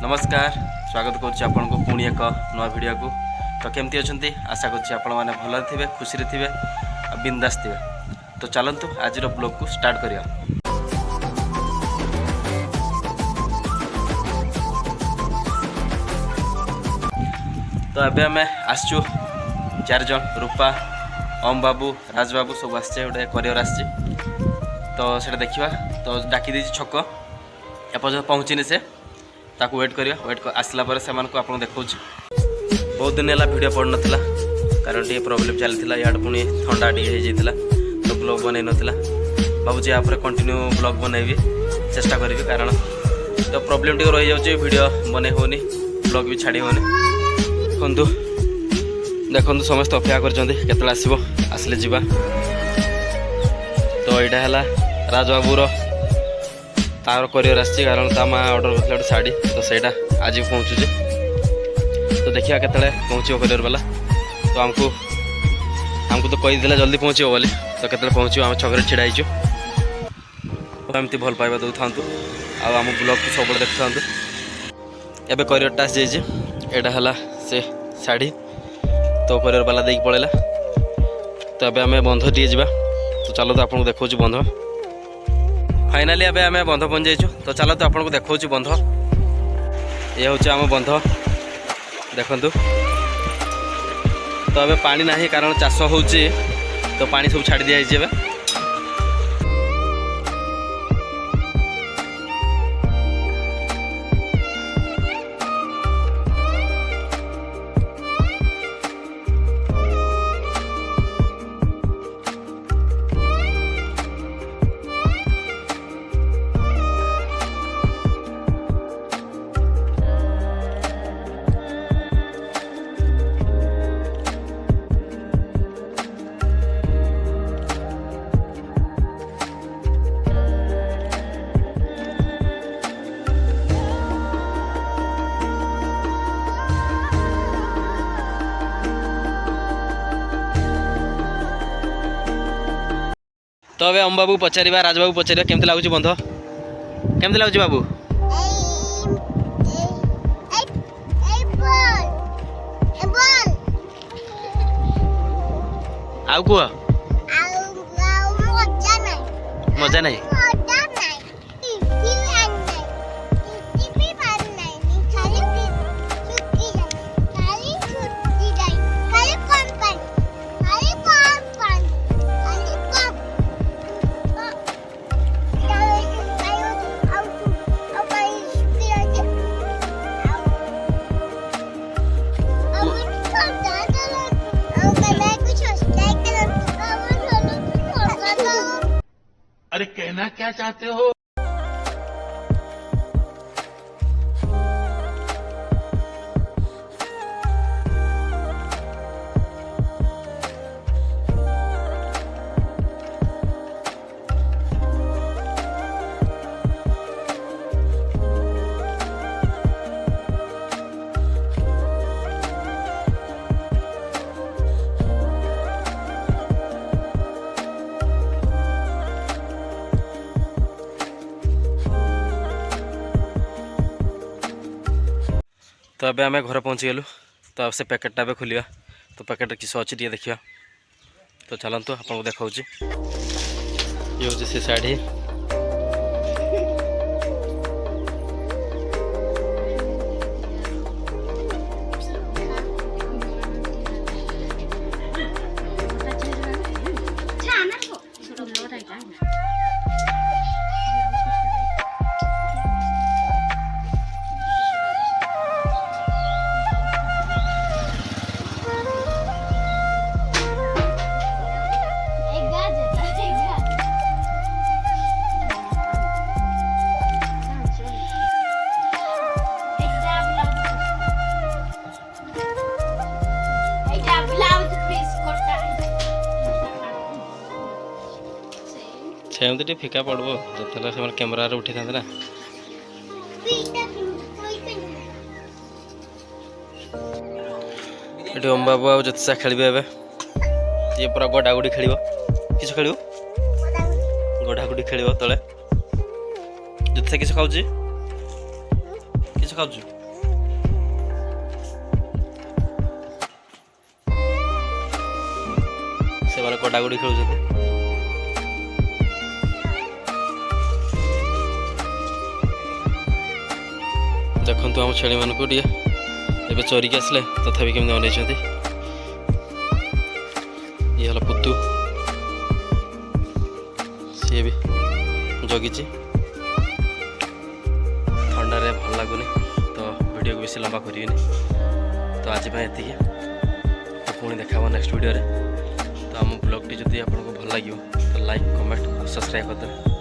नमस्कार स्वागत करुच्ची आपण को पुणी एक नवा वीडियो को। तो केमती अच्छा आशा करुच्ची आपण मैंने भल थे खुशी थे बिंदास थे। तो चलतु आज ब्लॉग को स्टार्ट करिया। तो अबे आम आसचु 4 जन रूपा ओम बाबू राज बाबू सब आसचे गोटे करियर आसची। तो सेटा देखिया। तो डाकी दी छक एपर्तंत पहुँचीनी से ताकू वेट करिया। वेट आसला पर से आपको देखा बहुत दिन है वीडियो पड़ नाला कारण टे प्रोब्लेम चलता इड पुणी थंडा टे होता तो ब्लॉग बन नाला। भावुँ यहाँ कंटिन्यू ब्लॉग बनैबी चेष्टा करी कारण तो प्रोब्लेम टे रही जाऊँगी वीडियो बन होनी ब्लॉग भी छाड़ी होनी। देखु देखु समस्त अपेक्षा कर आसो आसले जा। तो यहाँ है राजबाबूर तार करियर आसी कारण ता माँ ऑर्डर कर गोटे शाढ़ी तो सहीटा आज पहुँचुचे। तो देखिए केतले पहुँचो करियर वाला। तो हमको तो कही जल्दी पहुँचो बोली तो केतले पहुँचो आम छक छिड़ाईचु। एमती भल पाइबा दौ था आम ब्लॉग को सब देखु था। एबे करियरटा आसी जाइए एटा है से शाढ़ी तो करियर वाला देख पड़ेगा। तो एबे आम बंध टे जा। तो चलो तो आपको देखा बंध फाइनाली एबे आम बंध पहुँच जाइए। तो चलो तो आपको देखा बंध ये हूँ आम बंध देखु। तो अबे पानी ना कारण चाष हो तो पानी सब छाड़ी दिया। तो अबे ओम बाबू पचारिबा राजबाबू पचारिबा केमती लागुच बंध केमती लागुच बाबू आउ कुह मजा नहीं अरे कहना क्या चाहते हो। तो अबे आम घर पहुँची गलु। तो अब से पैकेटा भी खोलिया। तो पैकेट किस अच्छी टे देखिया। तो चलतु आपको देखा ये हूँ से शाढ़ी सेमती टे फिका पड़ो जो से कैमेरा उठी था ना। ये ओम बाबू आ जिते खेल ये पूरा गड़ागुड़ी खेल किस खेल गड़ागुड़ी खेल तले जिते किस खाऊ किस खाऊଛୁ ସେମାନେ କଟାକଟି ଖେଳୁଛନ୍ତି। ଦେଖନ୍ତୁ ଆମ ଛେଳିମାନଙ୍କୁ ଟିକେ ଏବେ ଚରିକି ଆସିଲେ ତଥାପି କେମିତି ଅନେଇଛନ୍ତି। ଇଏ ହେଲା ପୁତୁ, ସିଏ ବି ଜଗିଛି। ଥଣ୍ଡାରେ ଭଲ ଲାଗୁନି ତ ଭିଡ଼ିଓକୁ ବେଶୀ ଲମ୍ବା କରିବିନି। ତ ଆଜି ପାଇଁ ଏତିକି, ତ ପୁଣି ଦେଖା ହେବ ନେକ୍ସଟ ଭିଡ଼ିଓରେ। ତ ଆମ ବ୍ଲଗ୍ଟି ଯଦି ଆପଣଙ୍କୁ ଭଲ ଲାଗିବ ତ ଲାଇକ୍ କମେଣ୍ଟ ଆଉ ସବସ୍କ୍ରାଇବ୍ କରିଦେବେ।